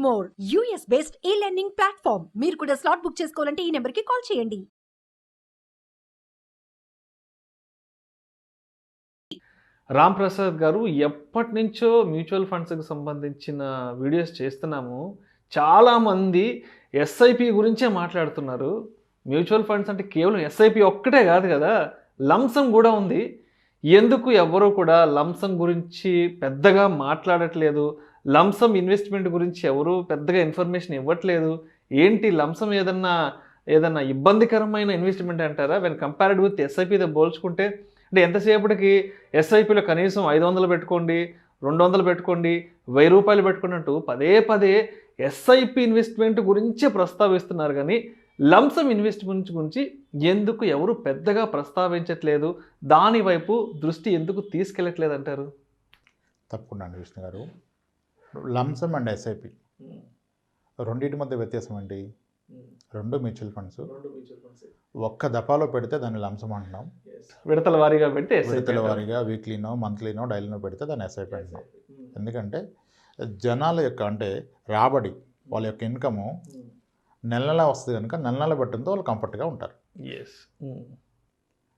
More US based ఈ learning platform. మీరు కూడా స్లాట్ బుక్ చేసుకోవాలంటే ఈ నెంబర్కి కాల్ చేయండి. రామ్ ప్రసాద్ గారు ఎప్పటి నుంచో మ్యూచువల్ ఫండ్స్కి సంబంధించిన వీడియోస్ చేస్తున్నాము. చాలామంది ఎస్ఐపి గురించే మాట్లాడుతున్నారు. మ్యూచువల్ ఫండ్స్ అంటే కేవలం ఎస్ఐపి ఒక్కటే కాదు కదా, లంసమ్ కూడా ఉంది. ఎందుకు ఎవ్వరూ కూడా లంసమ్ గురించి పెద్దగా మాట్లాడట్లేదు? లంసమ్ ఇన్వెస్ట్మెంట్ గురించి ఎవరు పెద్దగా ఇన్ఫర్మేషన్ ఇవ్వట్లేదు. ఏంటి లంసమ్ ఏదన్నా ఇబ్బందికరమైన ఇన్వెస్ట్మెంట్ అంటారా? వెన్ కంపేర్డ్ విత్ ఎస్ఐపితో పోల్చుకుంటే అంటే ఎంతసేపటికి ఎస్ఐపిలో కనీసం 500 పెట్టుకోండి, 200 పెట్టుకోండి, 1000 రూపాయలు పెట్టుకోండి అంటూ పదే పదే ఎస్ఐపి ఇన్వెస్ట్మెంట్ గురించే ప్రస్తావిస్తున్నారు. కానీ లంసమ్ ఇన్వెస్ట్మెంట్ గురించి ఎందుకు ఎవరు పెద్దగా ప్రస్తావించట్లేదు? దాని వైపు దృష్టి ఎందుకు తీసుకెళ్ళట్లేదు అంటారు? తప్పకుండా అండి విష్ణు గారు. లంసమ్ అండ్ ఎస్ఐపి రెండింటి మధ్య వ్యత్యాసం ఏంటి? రెండు మ్యూచువల్ ఫండ్స్ ఒక్క దఫాలో పెడితే దాన్ని లంసమ్ అంటున్నాం. విడతల వారీగా పెడితే విడతల వారీగా వీక్లీనో మంత్లీనో డైలీనో పెడితే దాన్ని ఎస్ఐపి అంటున్నాం. ఎందుకంటే జనాల యొక్క అంటే రాబడి వాళ్ళ యొక్క ఇన్కము నెల నెల వస్తుంది కనుక నెల నెల పెట్టడంతో వాళ్ళు కంఫర్ట్గా ఉంటారు.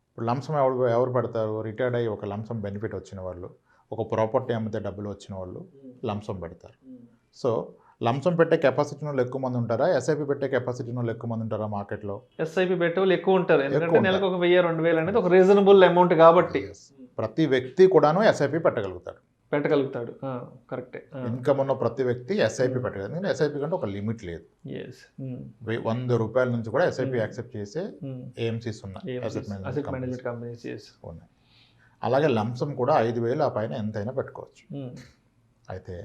ఇప్పుడు లంసమ్ ఎవరు పెడతారు? రిటైర్డ్ అయ్యి ఒక లంసమ్ బెనిఫిట్ వచ్చిన వాళ్ళు, ఒక ప్రాపర్టీ అమ్మితే డబ్బులు వచ్చిన వాళ్ళు లంసమ్ పెడతారు. సో లంసమ్ పెట్టే కెపాసిటీ వాళ్ళు ఎక్కువ మంది ఉంటారా? ఎస్ఐపి పెట్టే కెపాసిటీ వాళ్ళు ఎక్కువ మంది ఉంటారా మార్కెట్లో? ఎస్ఐపి పెట్టే వాళ్ళు ఎక్కువ ఉంటారు. ఎందుకంటే నెలకు ఒక 1000-2000 అనేది ఒక రీజనబుల్ అమౌంట్ కాబట్టి ప్రతి వ్యక్తి కూడాను ఎస్ఐపి పెట్టగలుగుతాడు. కరెక్టే. ఇన్కమ్ ఉన్న ప్రతి వ్యక్తి ఎస్ఐపి పెట్టగలదు. ఎస్ఐపి కంటే ఒక లిమిట్ లేదు. 100 రూపాయల నుంచి కూడా ఎస్ఐపి యాక్సెప్ట్ చేసే ఏఎంసీస్ ఉన్నాయి, అసెట్ మేనేజ్మెంట్ కంపెనీస్ ఉన్నాయి. అలాగే లంసమ్ కూడా 5000 ఆ పైన ఎంతైనా పెట్టుకోవచ్చు. అయితే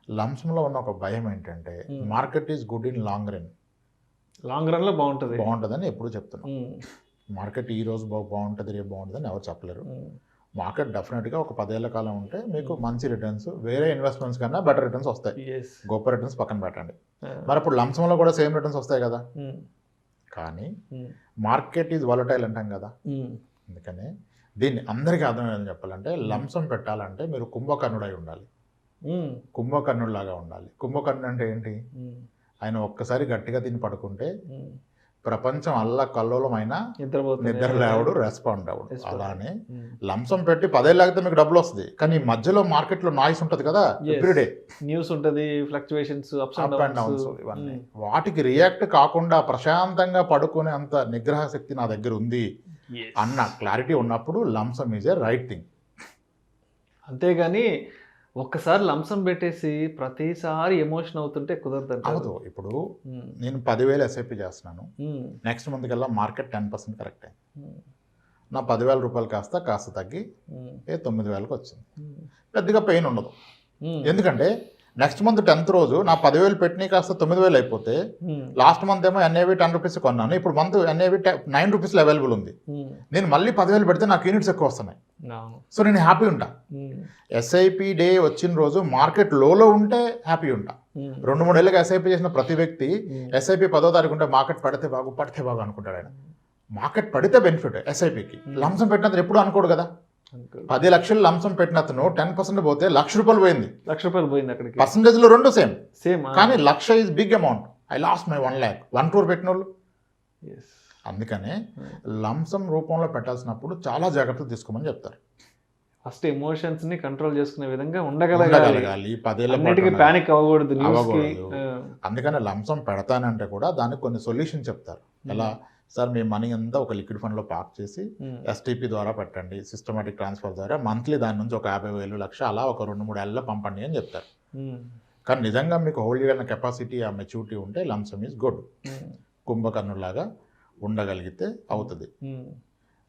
లంసంలో ఉన్న ఒక భయం ఏంటంటే market is good in long రన్లో బాగుంటుందని ఎప్పుడు చెప్తున్నాం. మార్కెట్ ఈ రోజు బాగుంటుంది, రేపు బాగుంటుందని ఎవరు చెప్పలేరు. మార్కెట్ డెఫినెట్గా ఒక 10 ఏళ్ల కాలం ఉంటే మీకు మంచి రిటర్న్స్, వేరే ఇన్వెస్ట్మెంట్స్ కన్నా బెటర్ రిటర్న్స్ వస్తాయి. గొప్ప రిటర్న్స్ పక్కన పెట్టండి. మరి అప్పుడు లంసంలో కూడా సేమ్ రిటర్న్స్ వస్తాయి కదా. కానీ మార్కెట్ ఈజ్ వాలటైల్ అంటాం కదా. అందుకని దీన్ని అందరికీ అర్థమయ్యేదని చెప్పాలంటే లంసం పెట్టాలంటే మీరు కుంభకర్ణుడై ఉండాలి, కుంభకర్ణుడిలాగా ఉండాలి. కుంభకర్ణుడు అంటే ఏంటి? ఆయన ఒక్కసారి గట్టిగా తిని పడుకుంటే ప్రపంచం అల్ల కల్లోలమైన నిద్ర లేవడు, రెస్పాండ్ అవ్వడు. అలానే లంసం పెట్టి 10 ఏళ్ళు ఆగితే మీకు డబ్బులు వస్తుంది. కానీ మధ్యలో మార్కెట్లో నాయిస్ ఉంటుంది కదా, ఎవ్రీడే న్యూస్ ఉంటుంది, ఫ్లక్చువేషన్స్, అప్ అండ్ డౌన్స్, ఇవన్నీ వాటికి రియాక్ట్ కాకుండా ప్రశాంతంగా పడుకునే అంత నిగ్రహ శక్తి నా దగ్గర ఉంది అన్న క్లారిటీ ఉన్నప్పుడు లంసం ఈజ్ ఏ రైట్ థింగ్. అంతేగాని ఒక్కసారి లంసం పెట్టేసి ప్రతిసారి ఎమోషన్ అవుతుంటే కుదరదు. అవదు. ఇప్పుడు నేను 10,000 ఎస్ఐపి చేస్తున్నాను, నెక్స్ట్ మంత్ కల్లా మార్కెట్ 10% కరెక్ట్ అయింది. నా 10,000 రూపాయలు కాస్త తగ్గి 9,000కి వచ్చింది. పెద్దగా పెయిన్ ఉండదు. ఎందుకంటే నెక్స్ట్ మంత్ 10th రోజు నా 10,000 పెట్టిన కాస్త 9,000 అయిపోతే లాస్ట్ మంత్ ఏమో ఎన్ఏవి 10 రూపీస్ కొన్నాను, ఇప్పుడు మంత్ ఎన్ఏవి 9 రూపీస్లో అవైలబుల్ ఉంది. నేను మళ్ళీ 10,000 పెడితే నాకు యూనిట్స్ ఎక్కువ వస్తున్నాయి. సో నేను హ్యాపీ ఉంటా. ఎస్ఐపి డే వచ్చిన రోజు మార్కెట్ లోలో ఉంటే హ్యాపీ ఉంటా. 2-3 ఏళ్ళకి ఎస్ఐపి చేసిన ప్రతి వ్యక్తి ఎస్ఐపి 10వ తారీఖు ఉంటే మార్కెట్ పడితే బాగు అనుకుంటాడు. ఆయన మార్కెట్ పడితే బెనిఫిట్. ఎస్ఐపికి లంసం పెట్టినంత ఎప్పుడు అనుకోడు కదా. 10 లక్షలు లంసం పెట్టిన అతను 10% పోతే ₹1,00,000 పోయింది. అక్కడికి పర్సంటేజ్లో రెండు సేమ్. కానీ 1,00,000 is big amount. I lost my 1 lakh, 1 crore పెట్టిన వాళ్ళు. అందుకనే లంసం రూపంలో పెట్టాల్సినప్పుడు చాలా జాగ్రత్తలు తీసుకోమని చెప్తారు. ఫస్ట్ ఎమోషన్స్ ని కంట్రోల్ చేసుకునే విధంగా ఉండగలగాలి. 10 ఏళ్ళ పానిక్ అవ్వకూడదు. అందుకని లంసం పెడతానంటే కూడా దానికి కొన్ని సొల్యూషన్ చెప్తారు. ఎలా సార్, మీ మనీ అంతా ఒక లిక్విడ్ ఫండ్లో పార్క్ చేసి ఎస్టీపీ ద్వారా పెట్టండి, సిస్టమాటిక్ ట్రాన్స్ఫర్ ద్వారా మంత్లీ దాని నుంచి ఒక 50,000 లక్ష అలా ఒక 2-3 ఏళ్ళలో పంపండి అని చెప్తారు. కానీ నిజంగా మీకు హోల్డ్ చేయగలిగిన కెపాసిటీ, ఆ మెచ్యూరిటీ ఉంటే లంసమ్ ఈజ్ గుడ్. కుంభకర్ణులాగా ఉండగలిగితే అవుతుంది.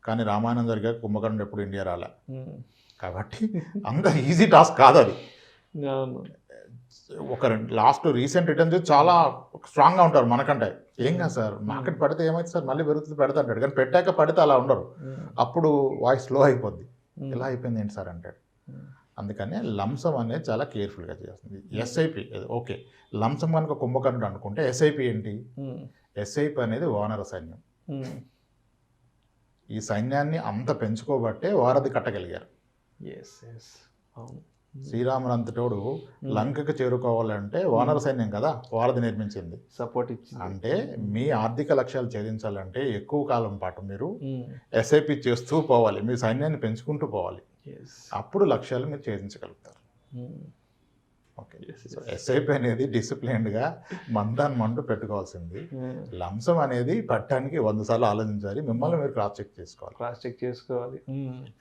కానీ రామానందర్ గారు కుంభకర్ణుడు ఎప్పుడు ఇండియా రాలే కాబట్టి అంత ఈజీ టాస్క్ కాదు అది. ఒక లాస్ట్ రీసెంట్ రిటర్న్స్ చాలా స్ట్రాంగ్గా ఉంటారు మనకంటే. ఏం కాదు సార్, మార్కెట్ పడితే ఏమైతే సార్ మళ్ళీ పెరుగుతుంది పెడతా అంటాడు. కానీ పెట్టాక పడితే అలా ఉండరు. అప్పుడు వాయిస్ స్లో అయిపోద్ది. ఎలా అయిపోయింది ఏంటి సార్ అంటాడు. అందుకని లంసం అనేది చాలా కేర్ఫుల్గా చేస్తుంది. ఎస్ఐపి ఓకే, లంసం కనుక కుంభకర్ణుడు అనుకుంటే ఎస్ఐపి ఏంటి? ఎస్ఐపి అనేది వానర సైన్యం. ఈ సైన్యాన్ని అంత పెంచుకోబట్టే వారధి కట్టగలిగారు. శ్రీరాముడు అంతటోడు లంకకు చేరుకోవాలంటే వానర సైన్యం కదా వారధి నిర్మించింది, సపోర్ట్ ఇచ్చింది. అంటే మీ ఆర్థిక లక్ష్యాలు ఛేదించాలంటే ఎక్కువ కాలం పాటు మీరు ఎస్ఐపి చేస్తూ పోవాలి, మీ సైన్యాన్ని పెంచుకుంటూ పోవాలి, అప్పుడు లక్ష్యాలు మీరు ఛేదించగలుగుతారు. ఓకే, సో ఎస్ఐపి అనేది డిసిప్లైన్డ్గా మంటూ పెట్టుకోవాల్సింది. లంసం అనేది పెట్టడానికి 100 సార్లు ఆలోచించాలి, మిమ్మల్ని మీరు క్రాస్ చెక్ చేసుకోవాలి.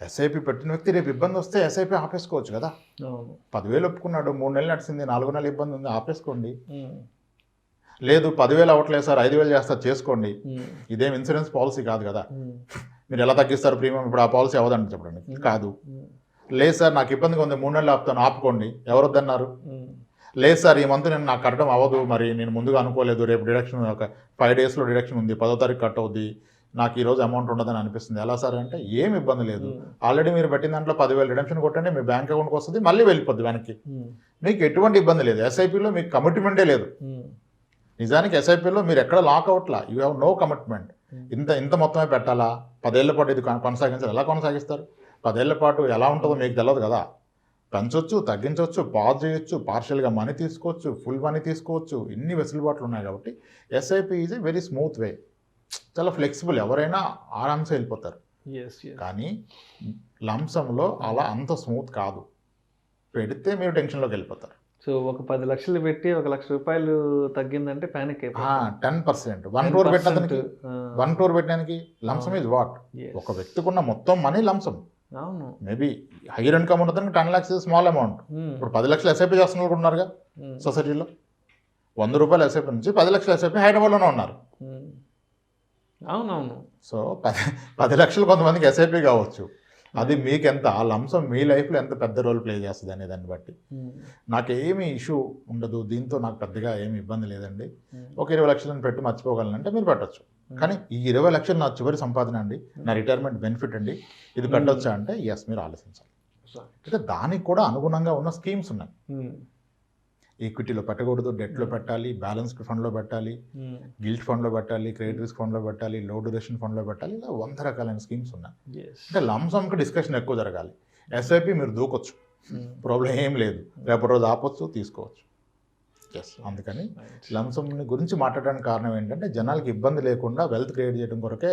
ఎస్ఐపి పెట్టిన వ్యక్తి రేపు ఇబ్బంది వస్తే ఎస్ఐపి ఆపేసుకోవచ్చు కదా. 10,000 ఒప్పుకున్నాడు, 3 నెలలు నడిచింది, 4 నెలలు ఇబ్బంది ఉంది, ఆపేసుకోండి. లేదు 10,000 అవ్వట్లేదు సార్, 5,000 చేస్తారు, చేసుకోండి. ఇదేం ఇన్సూరెన్స్ పాలసీ కాదు కదా, మీరు ఎలా తగ్గిస్తారు ప్రీమియం, ఇప్పుడు ఆ పాలసీ అవ్వదండి చెప్పడానికి కాదు. లేదు సార్ నాకు ఇబ్బందిగా ఉంది, 3 నెలలు ఆపుతాను, ఆపుకోండి, ఎవరు వద్దన్నారు. లేదు సార్ ఈ మంత్ నేను నాకు కట్టడం అవ్వదు, మరి నేను ముందుగా అనుకోలేదు, రేపు డిడక్షన్ ఒక 5 డేస్లో డిడక్షన్ ఉంది, 10వ తారీఖు కట్ అవుద్ది, నాకు ఈరోజు అమౌంట్ ఉండదని అనిపిస్తుంది, ఎలా సార్ అంటే ఏం ఇబ్బంది లేదు, ఆల్రెడీ మీరు పెట్టిన దాంట్లో 10,000 రిడక్షన్ కొట్టండి, మీ బ్యాంక్ అకౌంట్కి వస్తుంది, మళ్ళీ వెళ్ళిపోద్ది వెనక్కి, మీకు ఎటువంటి ఇబ్బంది లేదు. ఎస్ఐపిలో మీకు కమిట్మెంటే లేదు. నిజానికి ఎస్ఐపిలో మీరు ఎక్కడ లాక్ అవుట్లా, యూ హ్యావ్ నో కమిట్మెంట్. ఇంత మొత్తమే పెట్టాలా, 10 ఏళ్ల పాటు ఇది కొనసాగించాలి, ఎలా కొనసాగిస్తారు? 10 ఏళ్ల పాటు ఎలా ఉంటుందో మీకు తెలియదు కదా. పెంచవచ్చు, తగ్గించవచ్చు, పాజ్ చేయొచ్చు, పార్షియల్గా మనీ తీసుకోవచ్చు, ఫుల్ మనీ తీసుకోవచ్చు, ఇన్ని వెసులుబాట్లు ఉన్నాయి. కాబట్టి SIP is a very smooth way, చాలా ఫ్లెక్సిబుల్, ఎవరైనా ఆరామ్సే వెళ్ళిపోతారు. కానీ లంసంలో అలా అంత స్మూత్ కాదు, పెడితే మీరు టెన్షన్లోకి వెళ్ళిపోతారు. సో ఒక 10 లక్షలు పెట్టి 1 లక్ష రూపాయలు తగ్గిందంటే ప్యానిక్ అయిపోతుంది. 10%, 1 crore పెట్టడానికి 1 crore పెట్టడానికి లంసం ఈజ్ వాట్? ఒక వ్యక్తికి ఉన్న మొత్తం మనీ లంసం. అవును, మేబీ హైయర్ ఇన్కమ్ ఉన్నదానికి 10 lakhs స్మాల్ అమౌంట్. ఇప్పుడు 10 లక్షలు ఎస్ఐపి చేస్తున్న వాళ్ళు ఉన్నారుగా సొసైటీలో. 100 రూపాయలు ఎస్ఐపి నుంచి 10 లక్షలు ఎస్ఐపి హైదరాబాద్లోనే ఉన్నారు. అవునవును. సో 10 లక్షలు కొంతమందికి ఎస్ఐపి కావచ్చు, అది మీకెంత, ఆ లంసం మీ లైఫ్లో ఎంత పెద్ద రోల్ ప్లే చేస్తుంది అనే దాన్ని బట్టి. నాకేమీ ఇష్యూ ఉండదు, దీంతో నాకు పెద్దగా ఏమి ఇబ్బంది లేదండి, ఒక 20 లక్షలను పెట్టి మర్చిపోగలనంటే మీరు పెట్టచ్చు. కానీ ఈ 20 లక్షలు నా చివరి సంపాదన అండి, నా రిటైర్మెంట్ బెనిఫిట్ అండి, ఇది పెట్టొచ్చా అంటే ఎస్, మీరు ఆలోచించాలి. అంటే దానికి కూడా అనుగుణంగా ఉన్న స్కీమ్స్ ఉన్నాయి. ఈక్విటీలో పెట్టకూడదు, డెట్లో పెట్టాలి, బ్యాలెన్స్డ్ ఫండ్లో పెట్టాలి, గిల్ట్ ఫండ్లో పెట్టాలి, క్రెడిట్ రిస్క్ ఫండ్లో పెట్టాలి, లో డ్యూరేషన్ ఫండ్లో పెట్టాలి, ఇలా 100 రకాలైన స్కీమ్స్ ఉన్నాయి. అంటే లంసంకి డిస్కషన్ ఎక్కువ జరగాలి. ఎస్ఐపి మీరు దూకొచ్చు, ప్రాబ్లం ఏం లేదు, రేపటి రోజు ఆపొచ్చు, తీసుకోవచ్చు. ఎస్, అందుకని లంసం గురించి మాట్లాడడానికి కారణం ఏంటంటే జనాలకి ఇబ్బంది లేకుండా వెల్త్ క్రియేట్ చేయడం కొరకే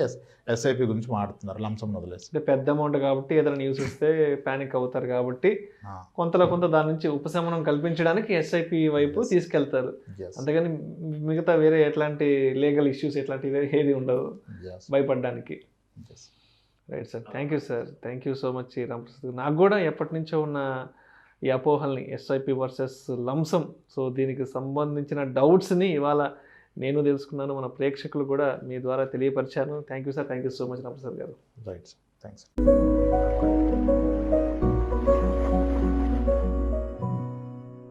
ఎస్ఐపి గురించి మాట్లాడుతున్నారు, లంసం వదిలేసి. అంటే పెద్ద అమౌంట్ కాబట్టి ఏదైనా న్యూస్ వస్తే ప్యానిక్ అవుతారు కాబట్టి కొంత దాని నుంచి ఉపశమనం కల్పించడానికి ఎస్ఐపి వైపు తీసుకెళ్తారు. అంతేగాని మిగతా వేరే ఎట్లాంటి లీగల్ ఇష్యూస్ ఎట్లాంటివి ఏది ఉండదు భయపడడానికి. Right sir, thank you sir, thank you so much Ramprasad. నాకు కూడా ఎప్పటి నుంచో ఉన్న ఈ అపోహల్ని, ఎస్ఐపి వర్సెస్ లంసం, సో దీనికి సంబంధించిన డౌట్స్ని ఇవాళ నేను తెలుసుకున్నాను, మన ప్రేక్షకులు కూడా మీ ద్వారా తెలియపరిచాను. Thank you sir, thank you so much Ramprasad garu. Right sir, thanks.